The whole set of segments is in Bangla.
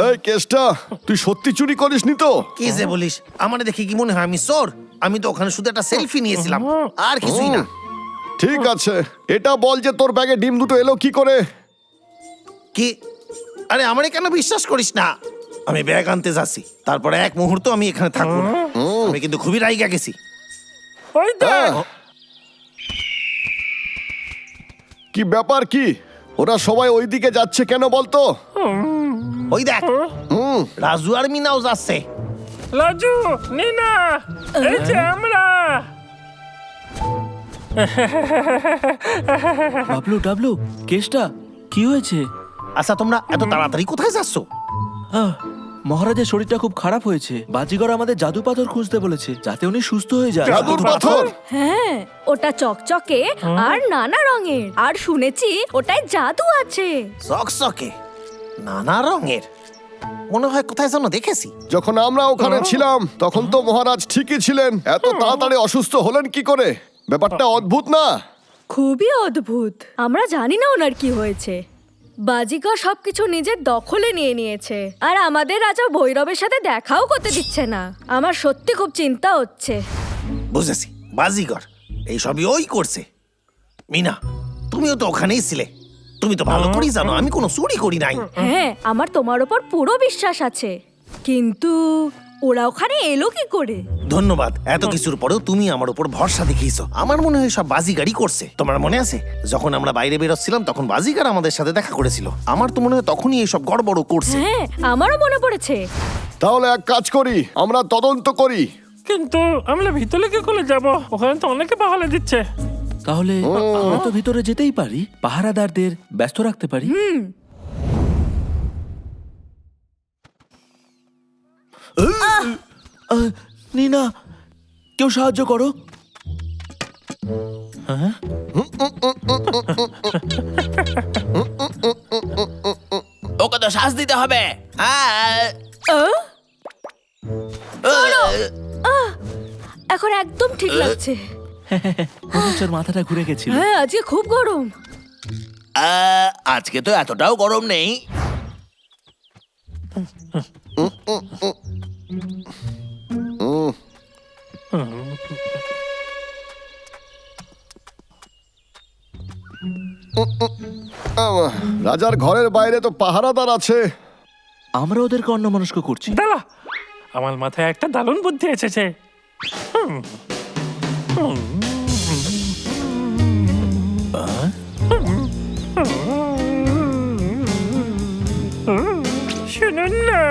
এই কেসটা তুই সত্যি চুরি করিসনি তো? কি যে বলিস, আমার দেখে কি মনে হয় আমি চোর? আমি তো ওখানে শুধু একটা সেলফি নিয়েছিলাম, আর কিছুই না। ঠিক আছে, এটা বল যে তোর ব্যাগে ডিম দুটো এলো কি করে? কি? আরে আমারে কেন বিশ্বাস করিস না? আমি ব্যাগ আনতে যাচ্ছি, তারপরে এক মুহূর্ত আমি এখানে থাকবো না। আমি কিন্তু খুবই রাইগা গেছি। ওই দেখ, কি ব্যাপার কি? ওরা সবাই ওইদিকে যাচ্ছে কেন বলতো? ওই দেখ, রাজু আর মিনাও যাচ্ছে। লাজু, নিনা, এই যে আমরা। ডাবলু ডাবলু, কেসটা কি হয়েছে? আচ্ছা, তোমরা এত তাড়াতাড়ি কোথায় যাচ্ছ? মহারাজের শরীরটা খুব খারাপ হয়েছে। বাজিগর আমাদের জাদু পাথর খুঁজতে বলেছে, যাতে উনি সুস্থ হয়ে যায়। জাদুর পাথর? হ্যাঁ, ওটা চকচকে আর নানা রঙের, আর শুনেছি ওটায় জাদু আছে। চকচকে নানা রঙের, মনে হয় কোথায় যেন দেখেছি। যখন আমরা ওখানে ছিলাম তখন তো মহারাজ ঠিকই ছিলেন। এত তাড়াতাড়ি অসুস্থ হলেন কি করে? ব্যাপারটা অদ্ভুত না? খুবই অদ্ভুত। আমরা জানি না ওনার কি হয়েছে। বাজিকর সবকিছু নিজের দখলে নিয়ে নিয়েছে, আর আমাদের রাজা ভৈরবের সাথে দেখাও করতে দিচ্ছে না। আমার সত্যি খুব চিন্তা হচ্ছে। বুঝেছি, বাজিগর এইসবই ওই করছে। মিনা, তুমিও তো ওখানেই ছিলে, তুমি তো ভালো করেই জানো আমি কোনো চুরি করি নাই। হ্যাঁ, আমার তোমার ওপর পুরো বিশ্বাস আছে, কিন্তু ওরা ওখানে এলো কি করে? ধন্যবাদ, এত কিছুর পরেও তুমি আমার উপর ভরসা দেখিয়েছো। আমার মনে হয় সব বাজিগারই করছে। তোমার মনে আছে যখন আমরা বাইরে বেরোচ্ছিলাম তখন বাজিগার আমাদের সাথে দেখা করেছিল? আমার তো মনে হয় তখনই এইসব গড়বড় করছে। হ্যাঁ, আমারও মনে পড়েছে। তাহলে এক কাজ করি, আমরা তদন্ত করি। কিন্তু আমরা ভিতরে কি করে যাব? ওখানে তো অনেকে পাহারা দিচ্ছে। তাহলে আমরা তো ভিতরে যেতেই পারি, পাহারাদারদের ব্যস্ত রাখতে পারি। নিনা, কেউ সাহায্য করো। ওকে তো শ্বাস দিতে হবে। এখন একদম ঠিক লাগছে। মনে হচ্ছে ওর মাথাটা ঘুরে গেছিল। হ্যাঁ, আজকে খুব গরম। আজকে তো এতটাও গরম নেই। রাজার ঘরের বাইরে তো পাহারাদার আছে। আমরা ওদেরকে অন্যমনস্ক করছি। দাঁড়া, আমার মাথায় একটা দারুণ বুদ্ধি এসেছে। শুনুন না,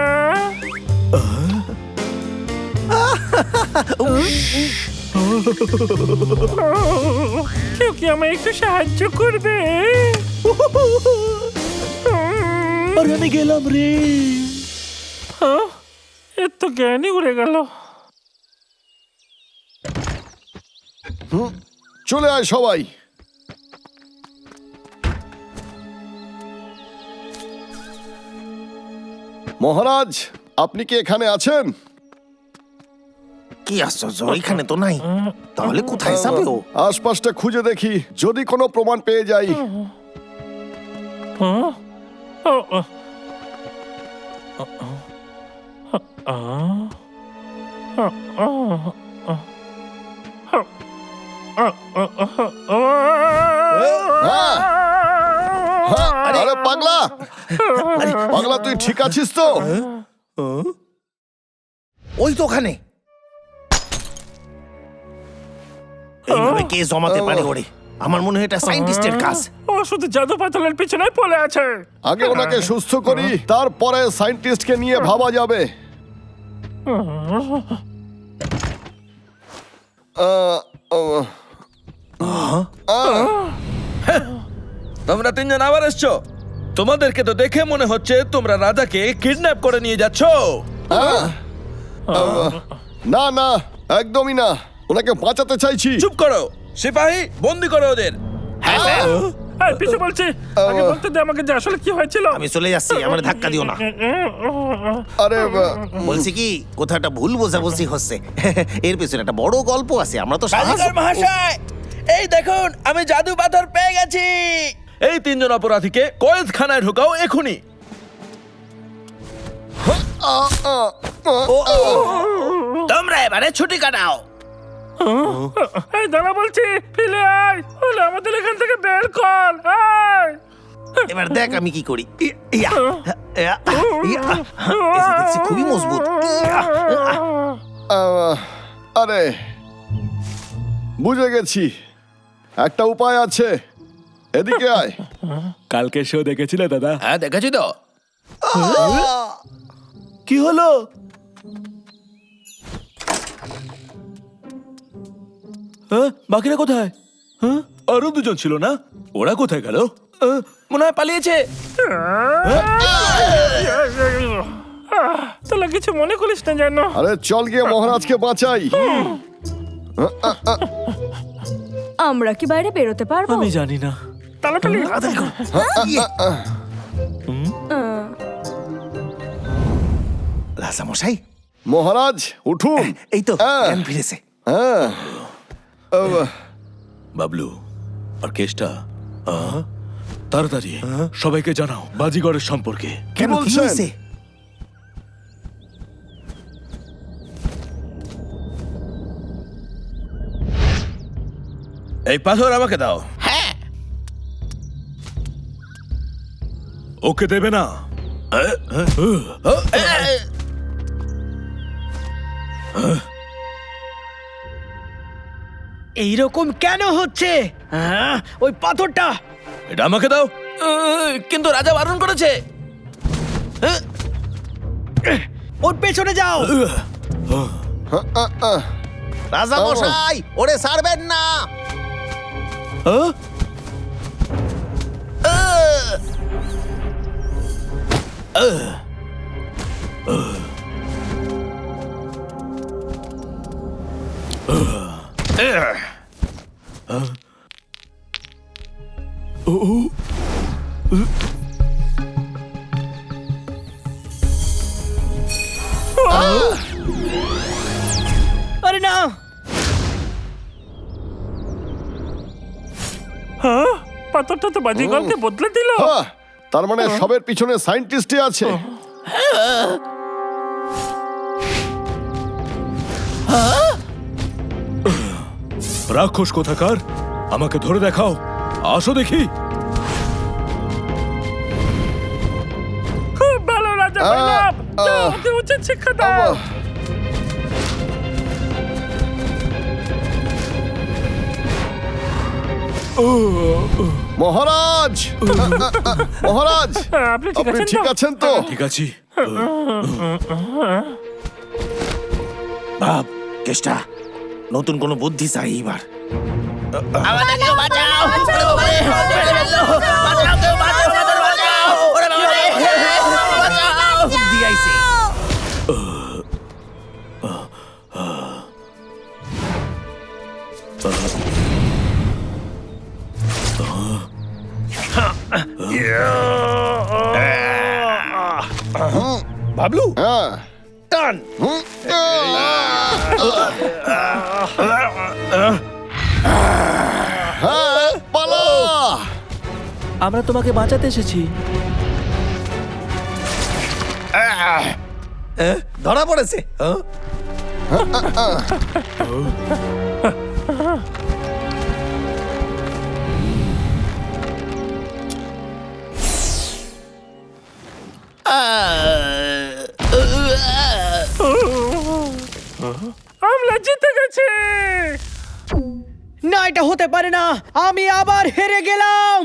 কেউ কি আমায় একটু সাহায্য করবে? আরে আমি গেলাম রে। এর তো জ্ঞানই উড়ে গেল। চলে আয় সবাই। মহারাজ, আপনি কি এখানে আছেন? কি আশ্চর্য, এখানে তো নাই। তাহলে কোথায় যাবে ও? আশপাশটা খুঁজে দেখি, যদি কোনো প্রমাণ পেয়ে যাই। আরে পাগলা, পাগলা তুই ঠিক আছিস তো? ওই তো ওখানে। এইভাবে কে জমাতে পারে ওরে? আমার মনে হয় এটা সায়েন্টিস্টের কাজ। ও শুধু জাদু পাথরের পিছনে পড়ে আছে। আগে ওনাকে সুস্থ করি, তারপরে সায়েন্টিস্টকে নিয়ে ভাবা যাবে। তোমরা তিনজন আবার এসছো? তোমাদেরকে তো দেখে মনে হচ্ছে তোমরা রাজাকে কিডন্যাপ করে নিয়ে যাচ্ছ। না না, একদমই না, ওনাকে বাঁচাতে চাইছি। চুপ করো সিপাহী, বন্দি করো ওদের। এই, পিছু বলছি, আগে বলতে দে আমাকে যে আসলে কি হয়েছিল। আমি চলে যাচ্ছি, আমার ধাক্কা দিও না। আরে বলছি কি, কোথাও একটা ভুল বোঝাবুঝি হচ্ছে। এর পেছনে একটা বড় গল্প আছে, আমরা তো সাহায্য। বাজিকর মহাশয়, এই দেখুন আমি জাদু পাথর পেয়ে গেছি। এই তিনজন অপরাধীকে কয়েদখানায় ঢোকাও এখনই। তোমরা এবারে ছুটি কাটাও। এই দাঁড়া বলছি, ফিরে আয়, হলে আমাদের এখান থেকে বের কর, আয়। এবার দেখ আমি কি করি। ইয়া, ইয়া, ইয়া। এসে দেখছি খুবই মজবুত। ইয়া, আরে বুঝে গেছি, একটা উপায় আছে। এদিকে আয়। কালকে শো দেখেছিলে দাদা? হ্যাঁ দেখেছি তো। কি হলো? বাকিরা কোথায়? আরো দুজন ছিল না, ওরা কোথায় গেল? মনে হয় পালিয়েছে। তোলা কিছু মনে করিস না যেন। আরে চল গিয়ে মহারাজকে বাঁচাই। আমরা কি বাইরে বেরোতে পারবো? আমি জানি না। তাড়াতাড়ি। রাজা মশাই, মহারাজ উঠুন। এই তো হ্যাঁ। জ্ঞান ফিরেছে। হ্যাঁ বাবলু আর কেসটা তাড়াতাড়ি সবাইকে জানাও বাজিগরের সম্পর্কে। কি কেন, কি বলছেন? হয়েছে? এই পাথর আমাকে দাও। হ্যাঁ, ওকে দেবে না? এইরকম কেন হচ্ছে? ওই পাথরটা এটা আমাকে দাও। কিন্তু রাজা বারণ করেছে। ওর পেছনে যাও। রাজা মশাই, ওরে ছাড়বেন না। আরে না, হ্যাঁ, পাথরটা তো বাজিগরকে বদলে দিল। হ্যাঁ, তার মানে সবের পিছনে সায়েন্টিস্টই আছে। রাক্ষস কোথাকার, আমাকে ধরে দেখাও। আসো দেখি। খুব ভালো রাজা বললাম, আহ, ওকে উচিত শিক্ষা দাও। আহ, মহারাজ মহারাজ, হ্যাঁ, আপনি ঠিক আপনি আছেন ঠিক তো? আছেন তো? ঠিক আছি। ভাব কেষ্টা, নতুন কোনো বুদ্ধি চাই এবার। আমাদেরকেও বাঁচাও। ওরে বাবারে, মেরে ফেললো। বাঁচাও, কেউ বাঁচাও, আমাদের বাঁচাও। ওরে বাবারে, বাঁচাও। বুদ্ধি আইছে। বাবলু হ্যাঁ। টান। হ্যাঁ, পালা। আমরা তোমাকে বাঁচাতে এসেছি। ধরা পড়েছে। আমরা জিতে গেছি। না এটা হতে পারে না, আমি আবার হেরে গেলাম।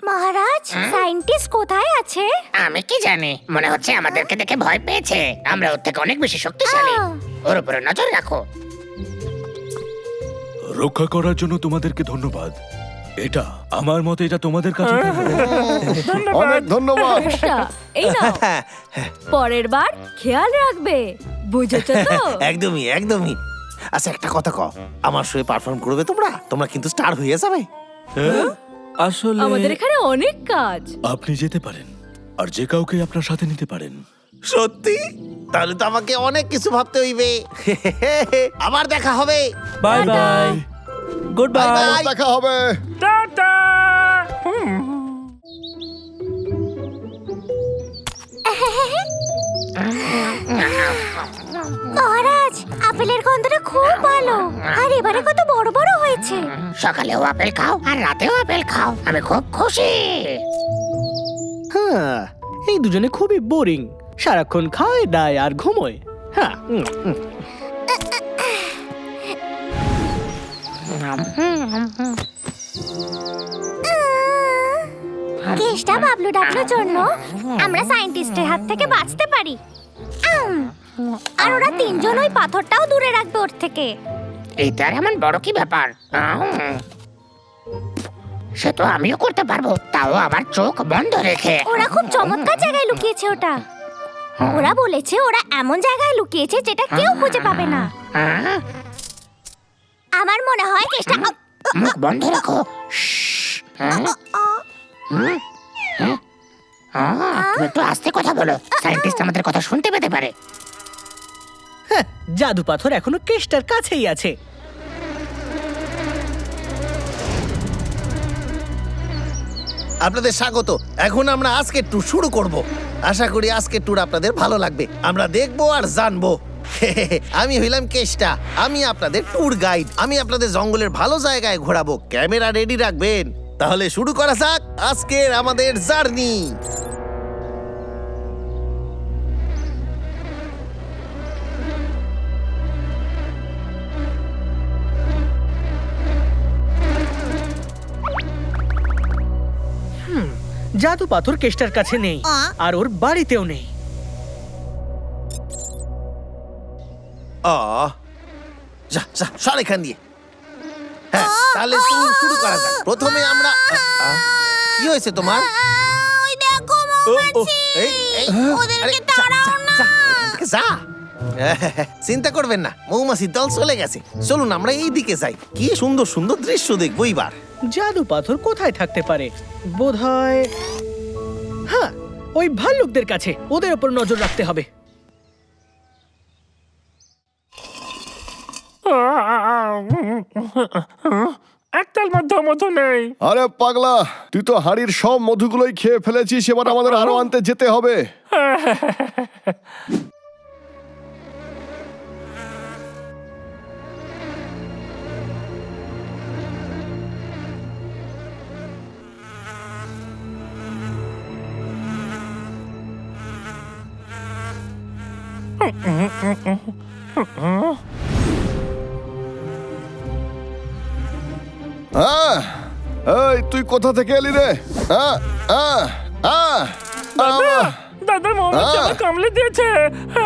মহারাজ, সায়েন্টিস্ট কোথায় আছে? আমি কি জানি, মনে হচ্ছে আমাদেরকে দেখে ভয় পেয়েছে। আমরা ওর থেকে অনেক বেশি শক্তিশালী। ওর উপরে নজর রাখো। রক্ষা করার জন্য তোমাদেরকে ধন্যবাদ। এটা আমার মতে এটা তোমাদের কাছে অনেক ধন্যবাদ। কেষ্টা, এই নাও। পরের বার খেয়াল রাখবে, বুঝেছো তো? একদমই একদমই। আচ্ছা একটা কথা কও, আমার শোয়ে পারফর্ম করবে তোমরা? তোমরা কিন্তু স্টার হয়ে যাবে। আসলে আমাদের এখানে অনেক কাজ। আপনি যেতে পারেন আর যে কাউকে আপনার সাথে নিতে পারেন। সত্যি? তাহলে তো আমাকে অনেক কিছু ভাবতে হইবে। আবার দেখা হবে। Bye bye, goodbye. Bye. দেখা হবে। টাটা। আপেলের গন্ধটা খুব ভালো আর এবারে কত বড় বড় হয়েছে। সকালেও আপেল খাও আর রাতেও আপেল খাও, আমি খুব খুশি। হ্যাঁ, এই দুজনে খুবই বোরিং, সারাক্ষণ খায় দায় আর ঘুমোয়। হ্যাঁ, কেসটা বাবলু ডাবলুর জন্য আমরা সায়েন্টিস্টের হাত থেকে বাঁচতে পারি। আর ওরা তিনজন ওই পাথরটাও দূরে রাখবে ওর থেকে। এইটা আর এমন বড় কি ব্যাপার? সে তো আমিও করতে পারবো, তাও আমার চোখ বন্ধ রেখে। ওরা খুব চমৎকার জায়গায় লুকিয়েছে ওটা। ওরা বলেছে ওরা এমন জায়গায় লুকিয়েছে যেটা কেউ খুঁজে পাবে না। আহ, আমার মনে হয় কেসটা মুখ বন্ধ রাখো। তুমি একটু আস্তে কথা বলো, সায়েন্টিস্ট আমাদের কথা শুনতে পেতে পারে। হ্যাঁ, জাদু পাথর এখনো কেষ্টার কাছেই আছে। আপনাদের স্বাগত। এখন আমরা আজকের ট্যুর শুরু করব। আশা করি আজকের ট্যুর আপনাদের ভালো লাগবে। আমরা দেখবো আর জানবো। আমি হইলাম কেষ্টা, আমি আপনাদের ট্যুর গাইড। আমি আপনাদের জঙ্গলের ভালো জায়গায় ঘোরাবো। ক্যামেরা রেডি রাখবেন। তাহলে শুরু করা যাক আজকের আমাদের জার্নি। জাদু পাথর কেষ্টার কাছে নেই আর ওর বাড়িতেও নেই। যা যা সর এখান দিয়ে। হ্যাঁ, তাহলে ট্যুর শুরু করা যাক। প্রথমে আমরা কি হয়েছে তোমার? ওই দেখো এই, এই, আরে, যা, যা। চিন্তা করবেন না, মৌমাছির দল চলে গেছে। চলুন আমরা এই দিকে যাই। কি সুন্দর সুন্দর দৃশ্য দেখবো এবার। জাদু পাথর কোথায় থাকতে পারে? বোধহয় হ্যাঁ, ওই ভাল্লুকদের কাছে। ওদের উপর নজর রাখতে হবে। একটার মধ্যে মধু নেই। আরে পাগলা, তুই তো হাড়ির সব মধুগুলোই খেয়ে ফেলেছিস, এবার আমাদের আরো আনতে যেতে হবে। এই তুই কোথা থেকে এলি রে? দাদা মৌমাছি আমার কামড়ে দিয়েছে।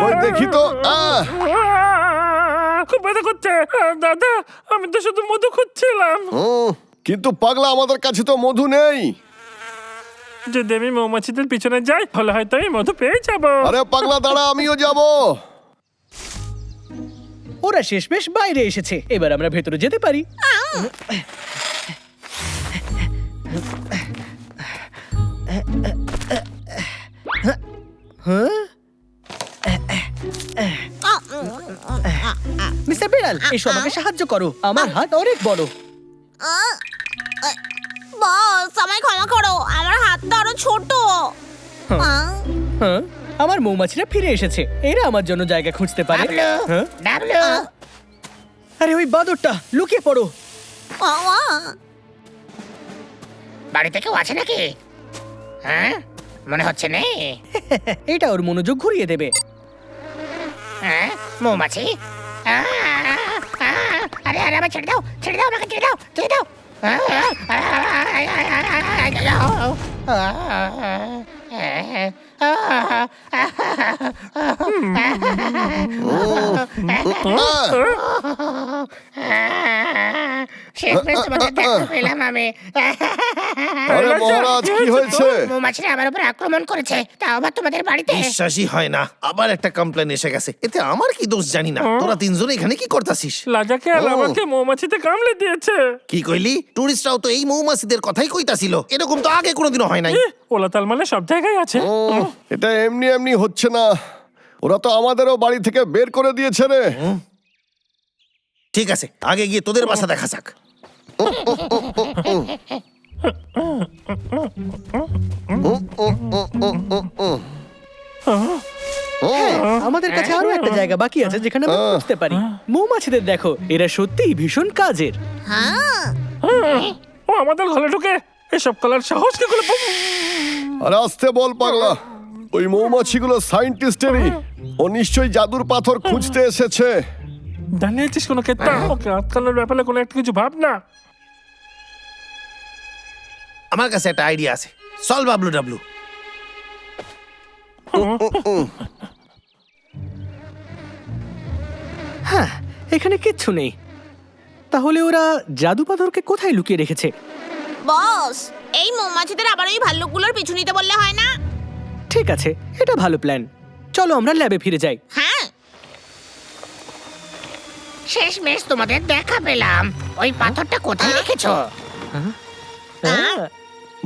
ওই দেখি তো। খুব ব্যথা করছে। দাদা, আমি তো শুধু মধু খুঁজছিলাম। কিন্তু পাগলা, আমাদের কাছে তো মধু নেই। যদি আমি মৌমাছিদের পিছনে যাই তাহলে হয়তো আমি মধু পেয়ে যাবো। আরে পাগলা দাঁড়া, আমিও যাব। ওরা শেষমেশ বাইরে এসেছে, এবার আমরা ভেতরে যেতে পারি। মিস্টার বিড়াল, এসো আমাকে সাহায্য করো। আমার হাত অনেক বড়। বস, আমায় ক্ষমা করো, আমার হাতটা আরো ছোট। হ্যাঁ, আমার মৌমাছিরা ফিরে এসেছে। এরা আমার জন্য জায়গা খুঁজতে পারে। ডাবলু, হ্যাঁ? ডাবলু, আরে ওই বাদরটা, লুকিয়ে পড়ো। বাড়িতে কেউ আছে নাকি? হ্যাঁ, মনে হচ্ছে নেই। এটা ওর মনোযোগ ঘুরিয়ে দেবে। হ্যাঁ, মৌমাছি। আরে আরে, আমার ছেড়ে দাও, ছেড়ে দাও, আমাকে ছেড়ে দাও, ছেড়ে দাও। শেষমেশ তোমাদের দেখতে পেলাম আমি। আরে মহারাজ, কি হয়েছে? মৌমাছিরা আমার উপর আক্রমণ করেছে, তাও আবার তোমাদের বাড়িতে। বিশ্বাসই হয় না, আবার একটা কমপ্লেন এসে গেছে। এতে আমার কি দোষ জানি না। তোরা তিনজন এখানে কি করতাছিস? লাজাকে আর আমাকে মৌমাছিতে কামড়ে দিয়েছে। কি কইলি? টুরিস্টরাও তো এই মৌমাছিদের কথাই কইতাছিল। এরকম তো আগে কোনোদিনও হয় নাই। ওলাতাল মানে সব জায়গায় আছে। এটা এমনি এমনি হচ্ছে না, ওরা তো আমাদেরও বাড়ি থেকে বের করে দিয়েছে রে। ঠিক আছে, আগে গিয়ে তোদের বাসা দেখা যাক। আমাদের কাছে আরো একটা জায়গা বাকি আছে যেখানে আমরা খুঁজতে পারি। মৌমাছিদের দেখো, এরা সত্যিই ভীষণ কাজের। ও আমাদের ঘরে ঢুকে এসব কলার সাহস কি করে? আরে আস্তে বল পাগলা, ওই মৌমাছিগুলো সায়েন্টিস্টেরই। ও নিশ্চয়ই জাদুর পাথর খুঁজতে এসেছে। জানিয়েছিস কোনো ক্ষেত্রে ওকে আটকানোর ব্যাপারে কোনো একটা কিছু ভাব না। আমার কাছে একটা আইডিয়া আছে। চল বাবলু ডাবলু। হ্যাঁ, এখানে কিচ্ছু নেই। তাহলে ওরা জাদু পাথরকে কোথায় লুকিয়ে রেখেছে? বস, এই মৌমাছিদের আবার ওই ভাল্লুকগুলোর পিছু নিতে বললে হয় না? ঠিক আছে, এটা ভালো প্ল্যান। চলো আমরা ল্যাবে ফিরে যাই। হ্যাঁ, শেষমেশ তোমাদের দেখা পেলাম। ওই পাথরটা কোথায় রেখেছো?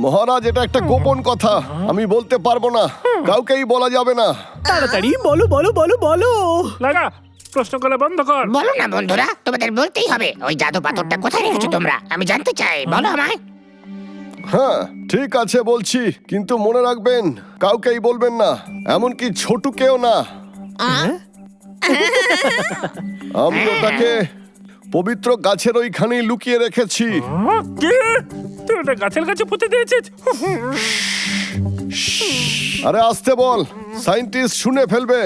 মহারাজ, এটা একটা গোপন কথা, আমি বলতে পারবো না, কাউকেই বলা যাবে না। তাড়াতাড়ি বলো বলো বলো বলো। লাগা, প্রশ্ন করে বন্ধ কর। বলো না বন্ধুরা, তোমাদের বলতেই হবে। ওই জাদু পাথরটা কোথায় রেখেছো তোমরা? আমি জানতে চাই, বলো আমায়। হ্যাঁ ঠিক আছে বলছি, কিন্তু মনে রাখবেন কাউকেই বলবেন না, এমনকি ছোটুকেও না। আমি ওটাকে পবিত্র গাছের ওইখানেই লুকিয়ে রেখেছি। কি? তুই ওটা গাছের কাছে পুঁতে দিয়েছিস? আরে আস্তে বল, সায়েন্টিস্ট শুনে ফেলবে।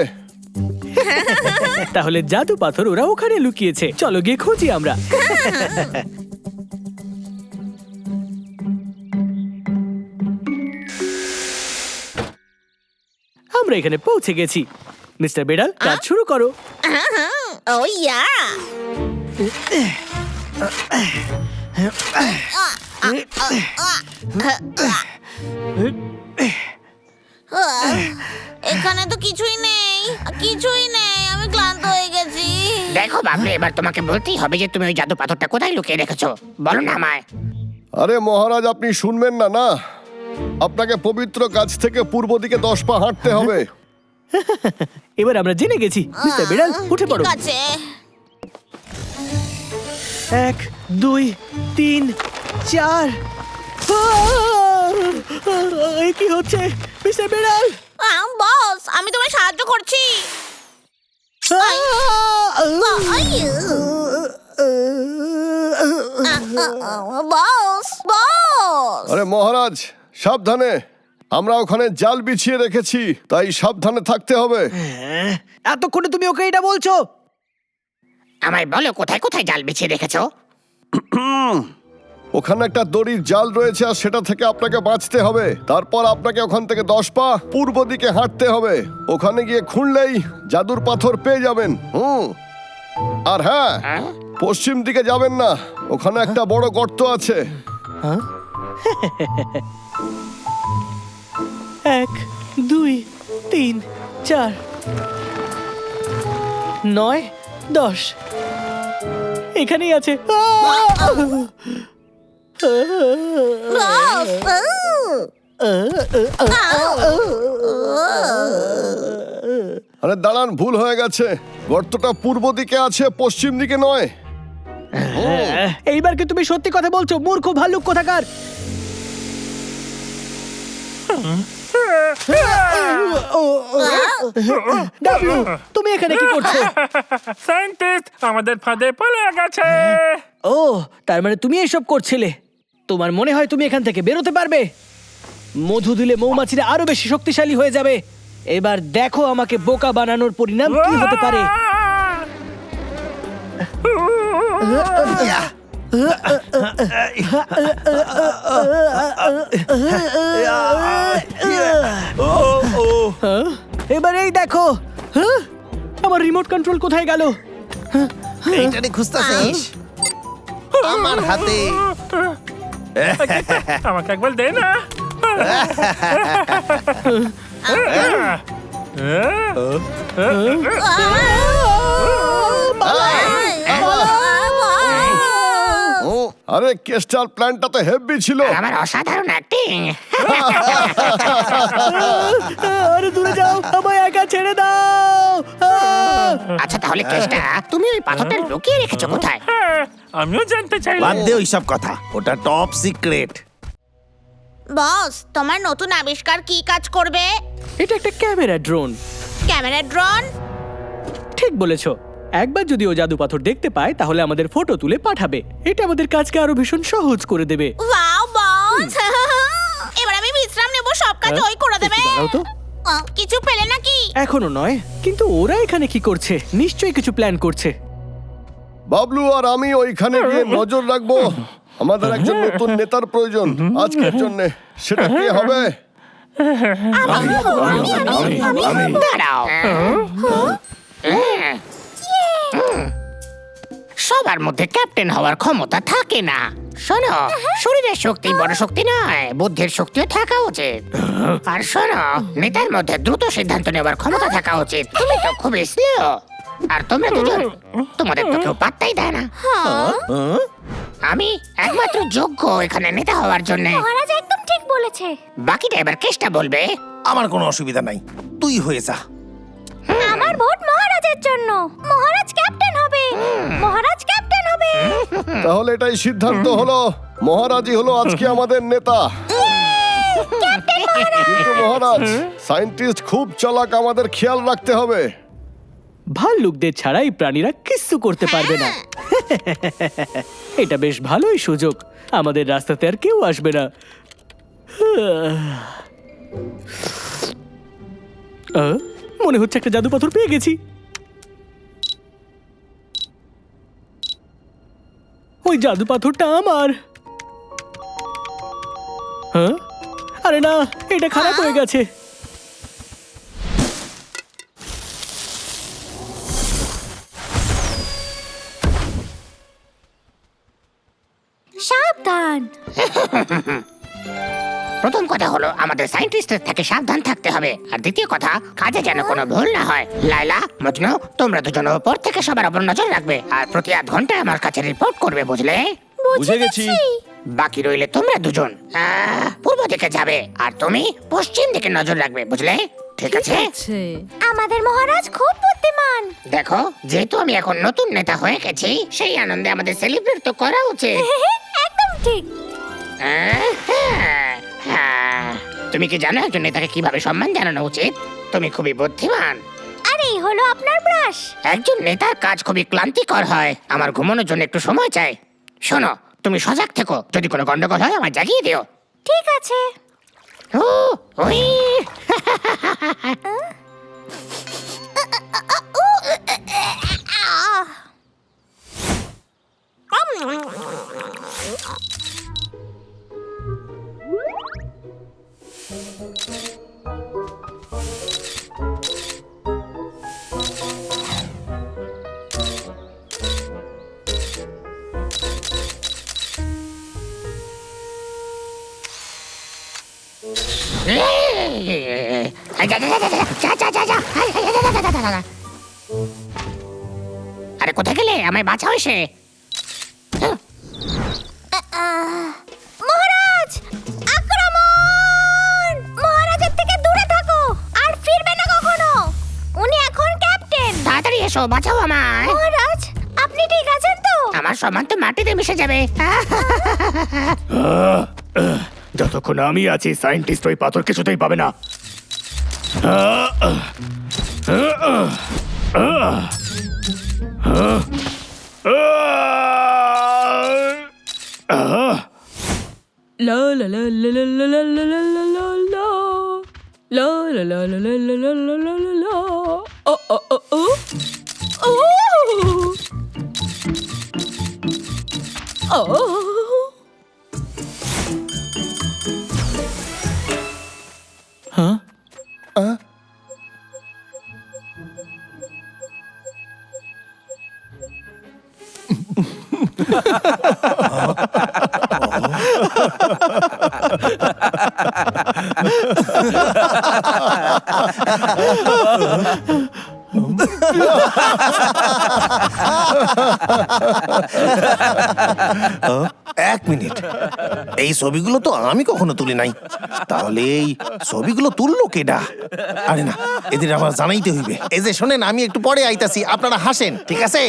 তাহলে জাদু পাথর ওরা ওখানে লুকিয়েছে। চলো গিয়ে খুঁজি আমরা। আমরা এখানে পৌঁছে গেছি। মিস্টার বেড়াল, কাজ শুরু করো। ও ইয়া, এখানে তো কিছুই নেই, কিছুই নেই। আমি ক্লান্ত হয়ে গেছি। দেখো বাবলু, এবার তোমাকে বলতেই হবে যে তুমি ওই জাদু পাথরটা কোথায় লুকিয়ে রেখেছো। বলো না আমায়। আরে মহারাজ, আপনি শুনবেন না? না, আপনাকে পবিত্র গাছ থেকে পূর্ব দিকে 10 পা হাঁটতে হবে। এবার আমরা জেনে গেছি। মিস্টার বেড়াল, উঠে পড়ো। ঠিক আছে। 1 2 3 4। কি হচ্ছে মিস্টার বেড়াল? বস, আমি তোমায় সাহায্য করছি। বস, বস। আরে মহারাজ সাবধানে, আমরা ওখানে জাল বিছিয়ে রেখেছি, তাই সাবধানে থাকতে হবে। এতক্ষণে তুমি ওকে এটা বলছো? আমায় বলো, কোথায় কোথায় জাল বিছিয়ে রেখেছো? ওখানে একটা দড়ির জাল রয়েছে, আর সেটা থেকে আপনাকে বাঁচতে হবে। তারপর আপনাকে ওখান থেকে 10 পা পূর্ব দিকে হাঁটতে হবে। ওখানে গিয়ে খুঁড়লেই জাদুর পাথর পেয়ে যাবেন। আর হ্যাঁ, পশ্চিম দিকে যাবেন না, ওখানে একটা বড় গর্ত আছে। 1 2 3 4 9 10 এখানেই আছে। আরে দাঁড়ান, ভুল হয়ে গেছে, গর্তটা পূর্ব দিকে আছে, পশ্চিম দিকে নয়। এইবার কি তুমি সত্যি কথা বলছো, মূর্খ ভাল্লুক কোথাকার? ডাবলু, তুমি এখানে কি করছো? সায়েন্টিস্ট আমাদের ফাঁদে পড়ে গেছে। ও, তার মানে তুমি এসব করছিলে। তোমার মনে হয় তুমি এখান থেকে বেরোতে পারবে? মধু দিলে মৌমাছিরা আরো বেশি শক্তিশালী হয়ে যাবে। এবার দেখো আমাকে বোকা বানানোর পরিণাম কি হতে পারে। এবার এই দেখো, আমার রিমোট কন্ট্রোল কোথায় গেল? এইটারে খুঁজতেছিস? আমার হাতে। আমাকে একবার দে না। আরে কেস্টার প্ল্যানটা তো হেভি ছিল। আমার অসাধারণ অ্যাক্টিং। আরে দূরে যাও, আমায় একা ছেড়ে দাও। আচ্ছা তাহলে কেসটা তুমি ওই পাথরটা লুকিয়ে রেখেছো কোথায়? আমিও জানতে চাই। বাদ দে ওইসব কথা, ওটা টপ সিক্রেট। বস, তোমার নতুন আবিষ্কার কি কাজ করবে? এটা একটা ক্যামেরা ড্রোন। Camera drone. ঠিক বলেছো। একবার যদি ও জাদু পাথর দেখতে পায় তাহলে আমাদের ফটো তুলে পাঠাবে। এটা আমাদের কাজকে আরো ভীষণ সহজ করে দেবে। ওয়াও বস। এবার আমি বিশ্রাম নেব, সব কাজ ওই করে দেবে। দাঁড়াও তো, কিছু পেলে নাকি? এখনো নয়, কিন্তু ওরা এখানে কি করছে? নিশ্চয়ই কিছু প্ল্যান করছে। বাবলু আর আমি ওইখানে গিয়ে নজর রাখবো। আমাদের একজন নতুন নেতার প্রয়োজন আজকের জন্য। সেটা কি হবে? দাঁড়াও। সবার মধ্যে ক্যাপ্টেন হওয়ার ক্ষমতা থাকে না। শোনো, শরীরের শক্তি বড় শক্তি নয়, বুদ্ধির শক্তিও থাকা উচিত। আর শোনো, নেতার মধ্যে দ্রুত সিদ্ধান্ত নেওয়ার ক্ষমতা থাকা উচিত। তুমি তো খুবই স্লো। আর তোমরা দুজন, তোমাদের তো কেউ পাত্তাই দেয় না। আমি একমাত্র যোগ্য এখানে নেতা হওয়ার জন্য। মহারাজ একদম ঠিক বলেছে। বাকিটা এবার কেষ্টা বলবে। আমার কোনো অসুবিধা নাই, তুই হয়ে যা। আমার ভোট মহারাজের জন্য। মহারাজ ক্যাপ্টেন হবে। মহারাজ ক্যাপ্টেন হবে। তাহলে এটাই সিদ্ধান্ত হলো, মহারাজই হলো আজকে আমাদের নেতা। কিন্তু মহারাজ, সায়েন্টিস্ট খুব চালাক, আমাদের খেয়াল রাখতে হবে। ভাল্লুকদের ছাড়া এই প্রাণীরা কিচ্ছু করতে পারবে না। এটা বেশ ভালোই সুযোগ। আমাদের রাস্তাতে আর কেউ আসবে না। মনে হচ্ছে একটা জাদু পাথর পেয়ে গেছি। ওই জাদু পাথরটা আমার। হ্যাঁ, আরে না, এটা খারাপ হয়ে গেছে। সাবধান। প্রথম কথা হলো আমাদের সায়েন্টিস্টদের থেকে সাবধান থাকতে হবে। আর দ্বিতীয় কথা, কাজে যেন কোনো ভুল না হয়। লাইলা, মজনু, তোমরা দুজন ওপর থেকে সবার উপর নজর রাখবে। আর প্রতি আধ ঘন্টায় আমার কাছে রিপোর্ট করবে, বুঝলে? বুঝে গেছি। বাকি রইলে তোমরা দুজন পূর্ব দিকে যাবে, আর তুমি পশ্চিম দিকে নজর রাখবে, বুঝলে? ঠিক আছে? আমাদের মহারাজ খুব বুদ্ধিমান। দেখো, যেহেতু আমি এখন নতুন নেতা হয়ে গেছি, সেই আনন্দে আমাদের সেলিব্রেট তো করা উচিত। একদম ঠিক। তুমি কি জানো একজন নেতাকে কিভাবে সম্মান জানানো উচিত? তুমি খুবই বুদ্ধিমান। আর এই হলো আপনার ব্রাশ। একজন নেতার কাজ খুবই ক্লান্তিকর হয়। আমার ঘুমানোর জন্য একটু সময় চাই। শোনো, তুমি সজাগ থেকো। যদি কোনো গন্ডগোল হয় আমায় জাগিয়ে দিও। ঠিক আছে। ও, ওই। আরে কোথায় গেলে? আমায় বাঁচাও এসে। মহারাজ, আক্রমণ! মহারাজের থেকে দূরে থাকো আর ফিরবে না কখনো। উনি এখন ক্যাপ্টেন। তাড়াতাড়ি এসো, বাঁচাও আমায়। মহারাজ, আপনি ঠিক আছেন তো? আমার সম্মান তো মাটিতে মিশে যাবে। যতক্ষণ আমি আছি সায়েন্টিস্ট ওই পাথর কিছুতেই পাবে না। লা লা লা লা লা লা লা লা লা লা লা লা। লা লা লা লা লা লা লা লা লা লা লা। ও ও ও ও। ও। ও। হ্যাঁ? এক মিনিট, এই ছবিগুলো তো আমি কখনো তুলি নাই। তাহলে এই ছবিগুলো তুললো কেডা? আরে না, এদের আমার জানাইতে হইবে। এই যে শোনেন, আমি একটু পরে আইতাছি, আপনারা হাসেন, ঠিক আছে?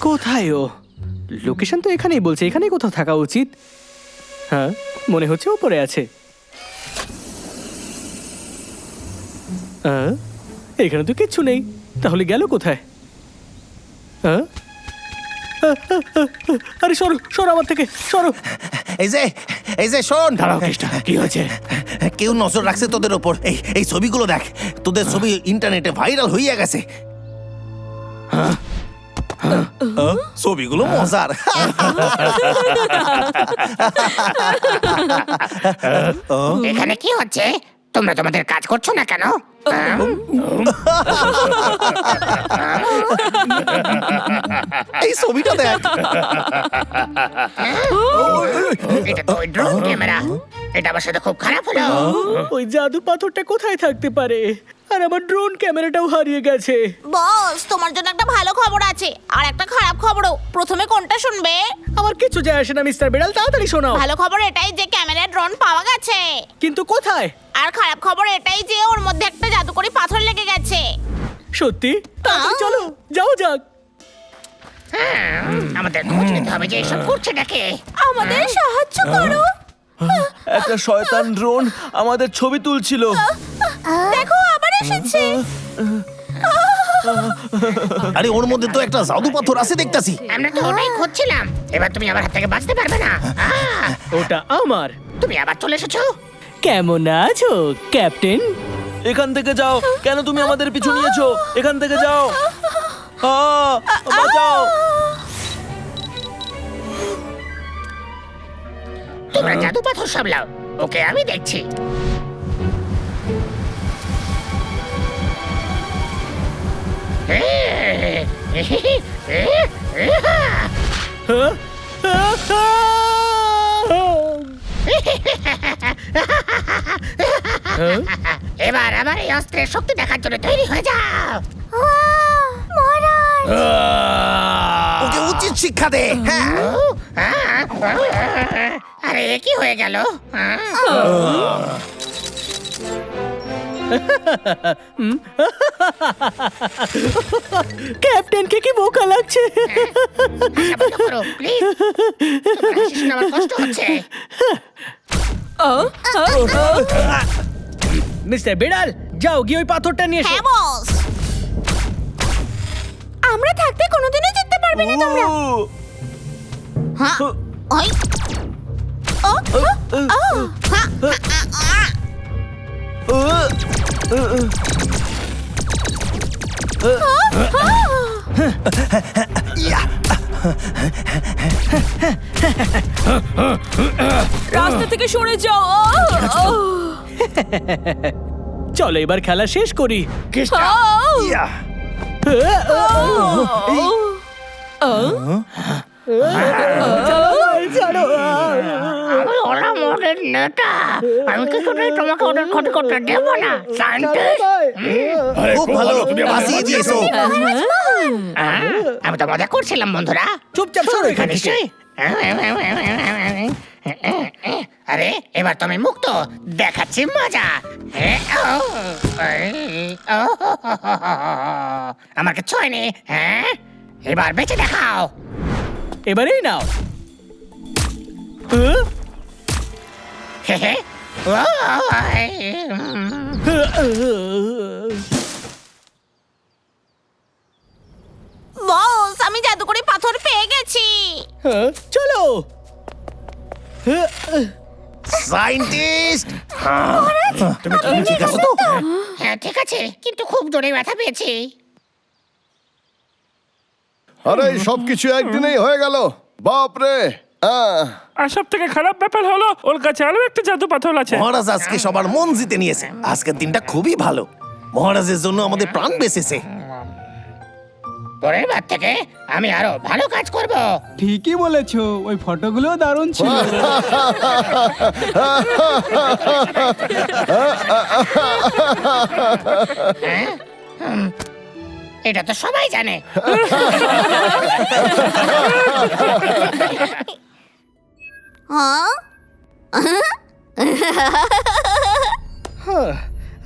কোথায় ও? লোকেশন তো এখানেই বলছে, এখানেই কোথাও থাকা উচিত। হ্যাঁ, মনে হচ্ছে উপরে আছে। এখানে তো কিচ্ছু নেই, তাহলে গেল কোথায়? আরে সরো সরো আমার থেকে, সরো। এই যে শোন, দাঁড়াও কেষ্টা, কি হয়েছে? কেউ নজর রাখছে তোদের ওপর। এই ছবিগুলো দেখ, তোদের ছবি ইন্টারনেটে ভাইরাল হইয়া গেছে। ছবিগুলো মজার। এখানে কি হচ্ছে? তোমরা তোমাদের কাজ করছো না কেন? এই ছবিটা দেখ। এটা তো ওই ড্রোন ক্যামেরা। এটা আমার সাথে খুব খারাপ হলো। ওই জাদু পাথরটা কোথায় থাকতে পারে? আর আমার ড্রোন ক্যামেরাটাও হারিয়ে গেছে। বস, তোমার জন্য একটা ভালো খবর আছে আর একটা খারাপ খবরও। প্রথমে কোনটা শুনবে? আমার কিছু যায় আসে না মিস্টার বিড়াল, তাড়াতাড়ি শোনাও। ভালো খবর এটাই যে ক্যামেরা ড্রোন পাওয়া গেছে। কিন্তু কোথায়? আর খারাপ খবর এটাই যে ওর মধ্যে একটা জাদুকরি পাথর লেগে গেছে। সত্যি? তাড়াতাড়ি চলো, যাও যাক। আমাদের খোঁজ নিতে হবে যে এসব করছে নাকি। আমাদের সাহায্য করো। একটা শয়তান ড্রোন আমাদের ছবি তুলছিল। দেখো আবার এসেছে। আরে ওর মধ্যে তো একটা জাদু পাথর আছে দেখতাছি। আমরা তো ওটাই খুঁজছিলাম। এবার তুমি আমার হাত থেকে বাঁচতে পারবে না। ওটা আমার। তুমি আবার চলে এসেছো। কেমন আছো ক্যাপ্টেন? এখান থেকে যাও। কেন তুমি আমাদের পিছু নিয়েছো? এখান থেকে যাও। বাঁচাও। তোমরা জাদু পাথর সামলাও, ওকে আমি দেখছি। এবার আমার এই অস্ত্রের শক্তি দেখার জন্য তৈরি হয়ে যাও। ওকে উচিত শিক্ষা দে। হ্যাঁ, আরে এ কি হয়ে গেল? ক্যাপ্টেনকে কি বোকা লাগছে। বন্ধ করো, প্লিজ। তোমরা হাসিস না, আমার কষ্ট হচ্ছে। মিস্টার বিড়াল, যাও গিয়ে ওই পাথরটা নিয়ে এসো। হ্যাঁ বস, আমরা থাকতে কোনোদিনই জিততে পারবে না তোমরা। হ্যাঁ, ওই ও হ্যাঁ, রাস্তা থেকে সরে যাও। চলো এবার খেলা শেষ করি। আমি ওরা মোড়ের নেতা। আমি কিছুতেই তোমাকে ওদের ক্ষতি করতে দেবো না, সায়েন্টিস্ট। খুব ভালো, বাঁচিয়ে দিয়েছো। আমি তো মজা করছিলাম বন্ধুরা। চুপচাপ সরো এখান থেকে। আরে এবার তো আমি মুক্ত, দেখাচ্ছি মজা। আমাকে ছয়নি। হ্যাঁ, এবার বেঁচে দেখাও। এবারেই নাও। বস, আমি জাদুকরি পাথর পেয়ে গেছি। চলো। সায়েন্টিস্ট, তুমি ঠিক আছো তো? হ্যাঁ ঠিক আছে, কিন্তু খুব জোরে ব্যথা পেয়েছি। আরে এই সবকিছু একদিনেই হয়ে গেল। বাপরে। আর সব থেকে খারাপ ব্যাপার হলো ওর কাছে আরো একটা জাদু পাথর আছে। মহারাজ আজকে সবার মন জিতে নিয়েছে। আজকের দিনটা খুবই ভালো। মহারাজের জন্য আমাদের প্রাণ বেঁচেছে। পরের বার থেকে আমি আরো ভালো কাজ করব। ঠিকই বলেছো, ওই ফটোগুলো দারুণ ছিল। এটা তো সবাই জানে।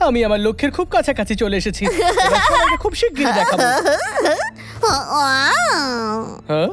আমি আমার লক্ষ্যের খুব কাছাকাছি চলে এসেছি। এবার সবাইকে খুব শিগগিরই দেখাবো। হ্যাঁ?